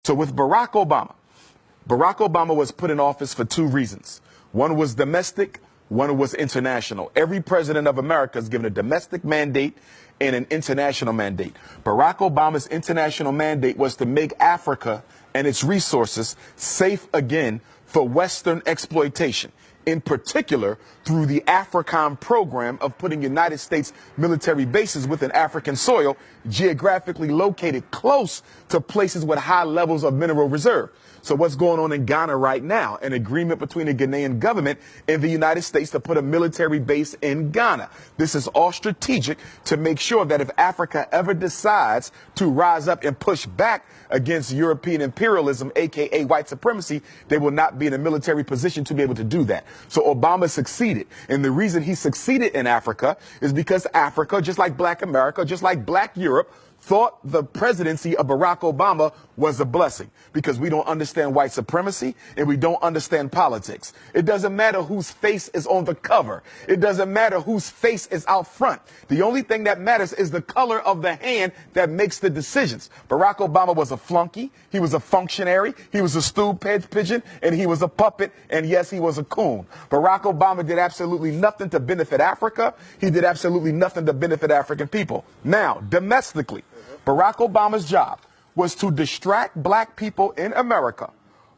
So with Barack Obama was put in office for two reasons. One was domestic, one was international. Every president of America is given a domestic mandate and an international mandate. Barack Obama's international mandate was to make Africa and its resources safe again for Western exploitation, in particular through the AFRICOM program of putting United States military bases within African soil, geographically located close to places with high levels of mineral reserve. So what's going on in Ghana right now? An agreement between the Ghanaian government and the United States to put a military base in Ghana. This is all strategic to make sure that if Africa ever decides to rise up and push back against European imperialism, aka white supremacy, they will not be in a military position to be able to do that. So Obama succeeded. And the reason he succeeded in Africa is because Africa, just like Black America, just like Black Europe, thought the presidency of Barack Obama was a blessing because we don't understand white supremacy and we don't understand politics. It doesn't matter whose face is on the cover. It doesn't matter whose face is out front. The only thing that matters is the color of the hand that makes the decisions. Barack Obama was a flunky. He was a functionary. He was a stool pigeon, and he was a puppet. And yes, he was a coon. Barack Obama did absolutely nothing to benefit Africa. He did absolutely nothing to benefit African people. Now, domestically, Barack Obama's job was to distract Black people in America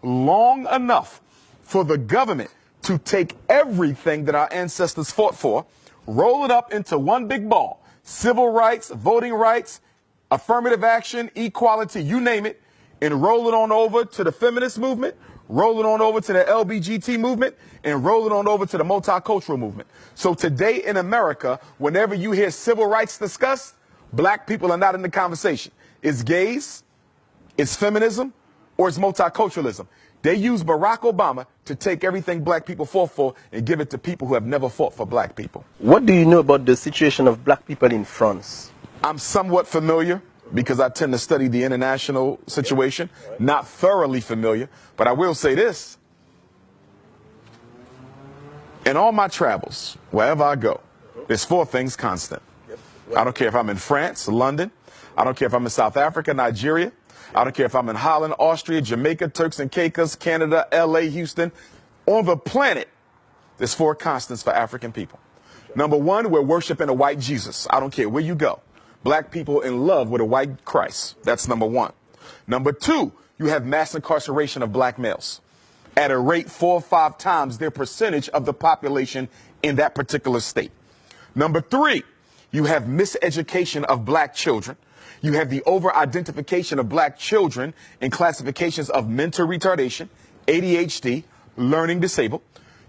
long enough for the government to take everything that our ancestors fought for, roll it up into one big ball: civil rights, voting rights, affirmative action, equality, you name it, and roll it on over to the feminist movement, roll it on over to the LBGT movement, and roll it on over to the multicultural movement. So today in America, whenever you hear civil rights discussed, Black people are not in the conversation. It's gays, it's feminism, or it's multiculturalism. They use Barack Obama to take everything Black people fought for and give it to people who have never fought for Black people. What do you know about the situation of Black people in France? I'm somewhat familiar because I tend to study the international situation. Not thoroughly familiar, but I will say this. In all my travels, wherever I go, there's four things constant. I don't care if I'm in France, London. I don't care if I'm in South Africa, Nigeria. I don't care if I'm in Holland, Austria, Jamaica, Turks and Caicos, Canada, LA, Houston. On the planet, there's four constants for African people. Number one, we're worshiping a white Jesus. I don't care where you go. Black people in love with a white Christ. That's number one. Number two, you have mass incarceration of Black males at a rate 4 or 5 times their percentage of the population in that particular state. Number three, you have miseducation of Black children. You have the over-identification of Black children in classifications of mental retardation, ADHD, learning disabled.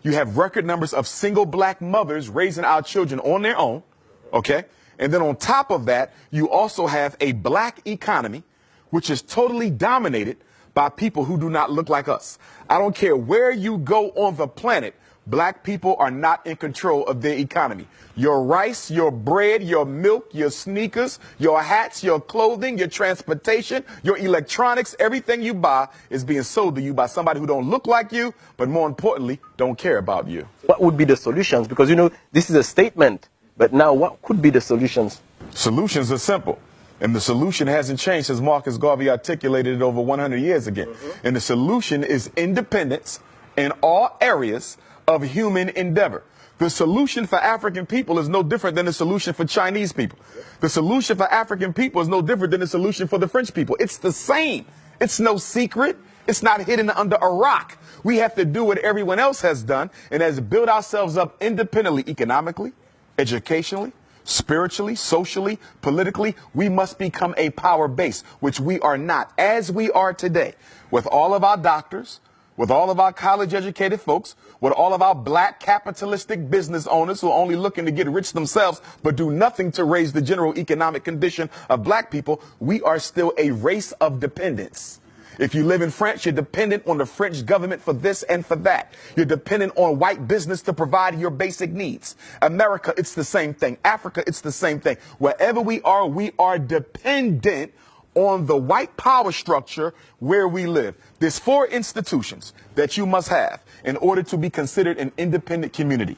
You have record numbers of single Black mothers raising our children on their own, okay? And then on top of that, you also have a Black economy, which is totally dominated by people who do not look like us. I don't care where you go on the planet, Black people are not in control of their economy. Your rice, your bread, your milk, your sneakers, your hats, your clothing, your transportation, your electronics, everything you buy is being sold to you by somebody who don't look like you, but more importantly, don't care about you. What would be the solutions? Because, you know, this is a statement, but now what could be the solutions? Solutions are simple. And the solution hasn't changed since Marcus Garvey articulated it over 100 years ago. And the solution is independence in all areas of human endeavor. The solution for African people is no different than the solution for Chinese people. The solution for African people is no different than the solution for the French people. It's the same. It's no secret. It's not hidden under a rock. We have to do what everyone else has done, and as build ourselves up independently, economically, educationally, spiritually, socially, politically. We must become a power base, which we are not, as we are today, with all of our doctors, with all of our college-educated folks, with all of our Black capitalistic business owners who are only looking to get rich themselves but do nothing to raise the general economic condition of Black people. We are still a race of dependence. If you live in France, you're dependent on the French government for this and for that. You're dependent on white business to provide your basic needs. America, it's the same thing. Africa, it's the same thing. Wherever we are dependent on the white power structure where we live. There's 4 institutions that you must have in order to be considered an independent community.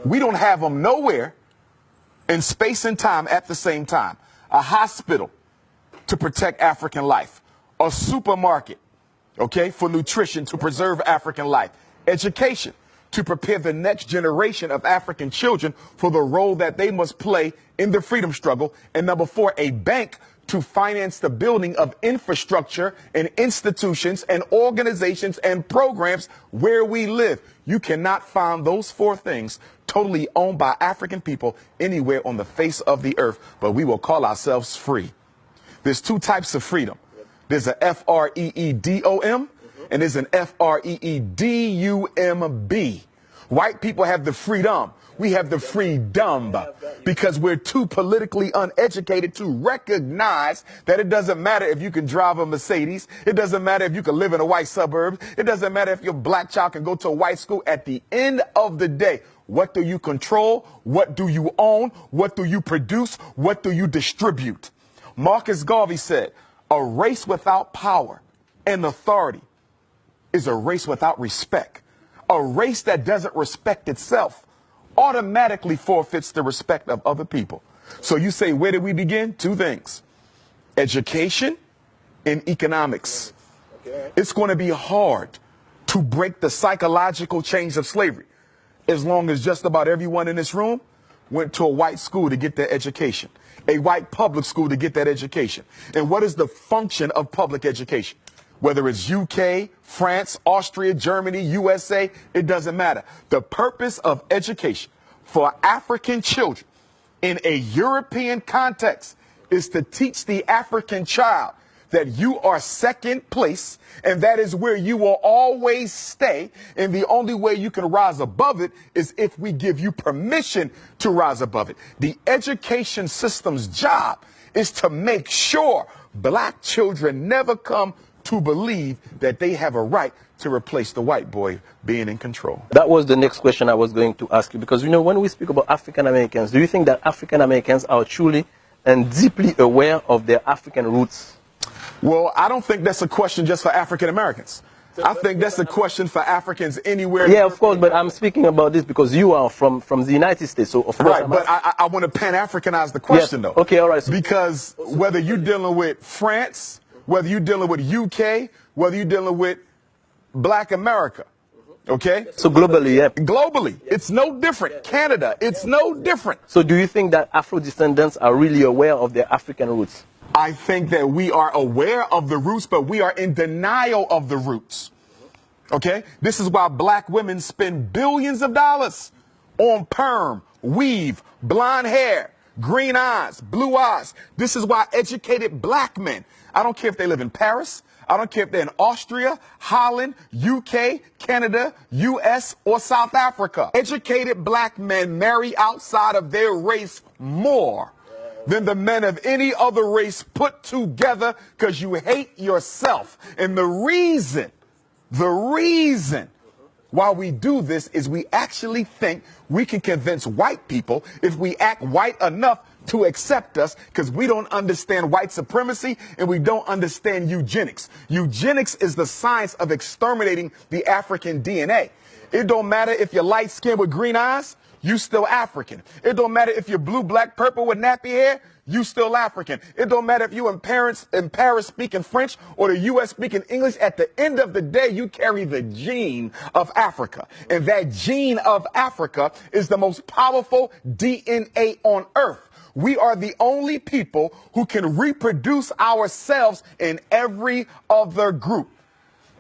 We don't have them nowhere in space and time at the same time. A hospital to protect African life. a supermarket, okay, for nutrition to preserve African life, education to prepare the next generation of African children for the role that they must play in the freedom struggle, and number 4, a bank to finance the building of infrastructure and institutions and organizations and programs where we live. You cannot find those 4 things totally owned by African people anywhere on the face of the earth, but we will call ourselves free. There's 2 types of freedom. There's a F-R-E-E-D-O-M, and there's an F-R-E-E-D-U-M-B. White people have the freedom. We have the freedom because we're too politically uneducated to recognize that it doesn't matter if you can drive a Mercedes. It doesn't matter if you can live in a white suburb. It doesn't matter if your black child can go to a white school. At the end of the day, what do you control? What do you own? What do you produce? What do you distribute? Marcus Garvey said, a race without power and authority is a race without respect. A race that doesn't respect itself automatically forfeits the respect of other people. So you say, where did we begin? 2 things, education and economics. It's going to be hard to break the psychological chains of slavery as long as just about everyone in this room went to a white school to get their education, a white public school to get that education. And what is the function of public education? Whether it's UK, France, Austria, Germany, USA, it doesn't matter. The purpose of education for African children in a European context is to teach the African child that you are second place, and that is where you will always stay. And the only way you can rise above it is if we give you permission to rise above it. The education system's job is to make sure black children never come to believe that they have a right to replace the white boy being in control. That was the next question I was going to ask you, because, you know, when we speak about African Americans, do you think that African Americans are truly and deeply aware of their African roots? Well, I don't think that's a question just for African Americans. I think that's a question for Africans anywhere. Yeah, of course, but I'm speaking about this because you are from the United States, so of course. Right, but I want to Pan-Africanize the question, though. Okay, all right. Because whether you're dealing with France, whether you're dealing with UK, whether you're dealing with Black America, okay? So globally, yeah. Globally, it's no different. Canada, it's no different. So do you think that Afro-descendants are really aware of their African roots? I think that we are aware of the roots, but we are in denial of the roots, okay? This is why black women spend billions of dollars on perm, weave, blonde hair, green eyes, blue eyes. This is why educated black men, I don't care if they live in Paris, I don't care if they're in Austria, Holland, UK, Canada, US, or South Africa. Educated black men marry outside of their race more than the men of any other race put together because you hate yourself. And the reason why we do this is we actually think we can convince white people if we act white enough to accept us, because we don't understand white supremacy and we don't understand eugenics. Eugenics is the science of exterminating the African DNA. It don't matter if you're light skinned with green eyes, you still African. It don't matter if you're blue, black, purple with nappy hair, you still African. It don't matter if you in Paris speaking French or the US speaking English. At the end of the day, you carry the gene of Africa. And that gene of Africa is the most powerful DNA on earth. We are the only people who can reproduce ourselves in every other group.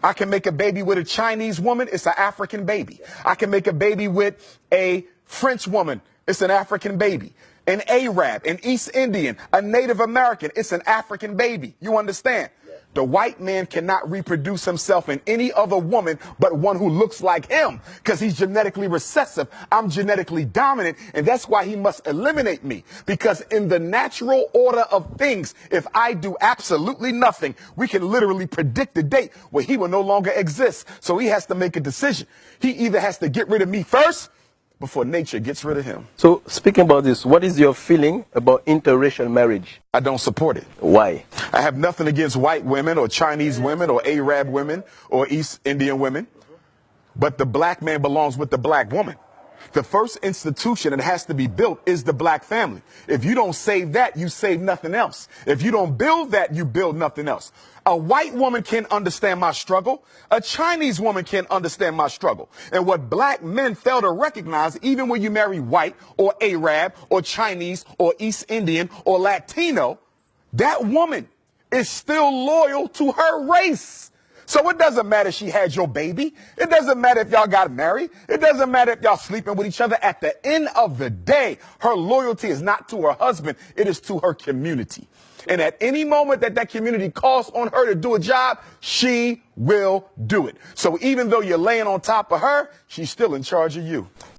I can make a baby with a Chinese woman, it's an African baby. I can make a baby with a French woman, it's an African baby. An Arab, an East Indian, a Native American, it's an African baby. You understand? The white man cannot reproduce himself in any other woman but one who looks like him, because he's genetically recessive. I'm genetically dominant, and that's why he must eliminate me. Because in the natural order of things, if I do absolutely nothing, we can literally predict the date where he will no longer exist. So he has to make a decision. He either has to get rid of me first before nature gets rid of him. So speaking about this, what is your feeling about interracial marriage? I don't support it. Why? I have nothing against white women or Chinese women or Arab women or East Indian women, but the black man belongs with the black woman. The first institution that has to be built is the black family. If you don't save that, you save nothing else. If you don't build that, you build nothing else. A white woman can't understand my struggle. A Chinese woman can't understand my struggle. And what black men fail to recognize, even when you marry white or Arab or Chinese or East Indian or Latino, that woman is still loyal to her race. So it doesn't matter if she had your baby. It doesn't matter if y'all got married. It doesn't matter if y'all sleeping with each other. At the end of the day, her loyalty is not to her husband. It is to her community. And at any moment that that community calls on her to do a job, she will do it. So even though you're laying on top of her, she's still in charge of you.